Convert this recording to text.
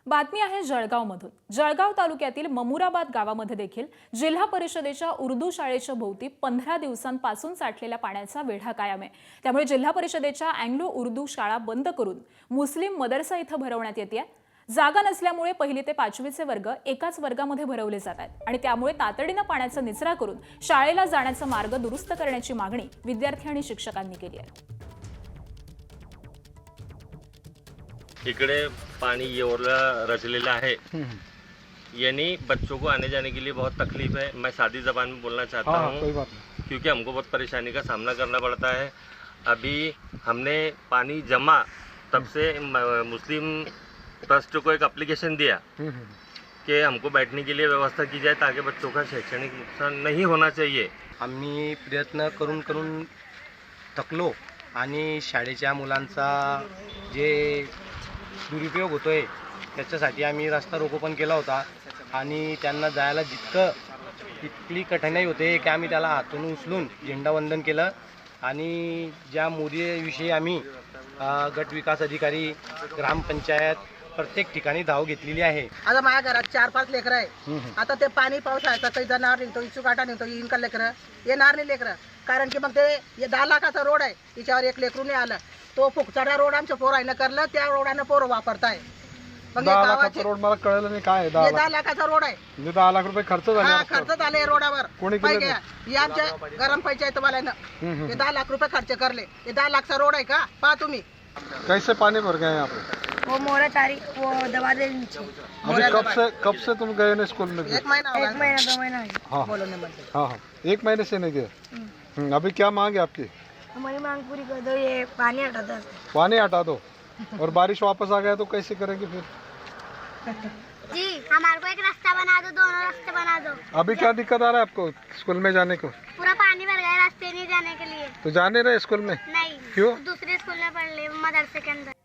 बातमी आहे जळगावमधून। जळगाव तालुक्यातील ममुराबाद गावामध्ये देखील जिल्हा परिषदेच्या उर्दू शाळेच्या भोवती 15 दिवसांपासून साठलेल्या पाण्याचा वेढा कायम आहे। त्यामुळे जिल्हा परिषदेच्या अँग्लो उर्दू शाळा बंद करून मुस्लिम मदरसा इथं भरवण्यात येते। जागा नसल्यामुळे पहिली ते 5वीचे वर्ग एकाच वर्गामध्ये भरवले जात आहेत आणि त्यामुळे तातडीने पाण्याचा निचरा करून शाळेला जाण्याचा मार्ग दुरुस्त करण्याची मागणी विद्यार्थी आणि शिक्षकांनी केली आहे। इकड़े पानी ये ओरला रचलेला है, यानी बच्चों को आने जाने के लिए बहुत तकलीफ है। मैं सादी ज़बान में बोलना चाहता हूँ क्योंकि हमको बहुत परेशानी का सामना करना पड़ता है। अभी हमने पानी जमा तब से मुस्लिम ट्रस्ट को एक एप्लीकेशन दिया कि हमको बैठने के लिए व्यवस्था की जाए ताकि बच्चों का शैक्षणिक नुकसान नहीं होना चाहिए। आम्ही प्रयत्न करून थकलो आणि शाळेच्या मुलांचा जे दुरुपयोग होतोय त्याच्यासाठी आम्ही रस्ता रोको पण केला होता आणि त्यांना जायला इतकी कठीणाई होते की आम्ही त्याला हातून उचलून झेंडावंदन केलं आणि ज्या मोदीविषयी आम्ही गट विकास अधिकारी ग्रामपंचायत प्रत्येक ठिकाणी धाव घेतलेली आहे। आता माझ्या घरात 4-5 लेकरं आहे। आता ते पाणी पावसाळ्याचं काही जनावर निघतो, इचुकाटा निघतो, इनका लेकरं येणार नाही लेकरं, कारण की मग ते 10 लाखाचा रोड आहे, तिच्यावर एक लेकरू नाही आलं। तो फुकचाडा रोड आमच्या पोरांना करलं, त्या रोडाने पोरं वापरताय। मग 10 लाखाचा रोड मला कळलं नाही काय 10 लाखाचा रोड आहे, म्हणजे 10 लाख रुपये खर्च झाले। हा खर्च झाले रोडावर। कोणी केलं? हे आमच्या गरम पंचायत वाल्यानं हे 10 लाख रुपये खर्च करले। हे 10 लाखचा रोड आहे का पहा तुम्ही। कैसे पानी भर गए यहाँ पे? वो मोरा तारीख वो दबा दे नीचे। अभी कब से तुम गए ना स्कूल में? 1 महीना होगा। 1 महीना 2 महीना हाँ बोलो नंबर से। हाँ, 1 महीने से नहीं गए। अभी क्या मांग है आपकी? हमारी मांग पूरी कर दो, ये पानी हटा दो। पानी हटा दो और बारिश वापस आ गया तो कैसे करेंगे फिर? जी हमारे को एक रास्ता बना दो, दोनों रास्ते बना दो। अभी क्या दिक्कत आ रहा है आपको स्कूल में जाने को? पूरा पानी भर गया रास्ते नहीं जाने के लिए। तो जाने रहे स्कूल में? नहीं, क्यों? दूसरे स्कूल में पढ़ ले मदरसे के अंदर।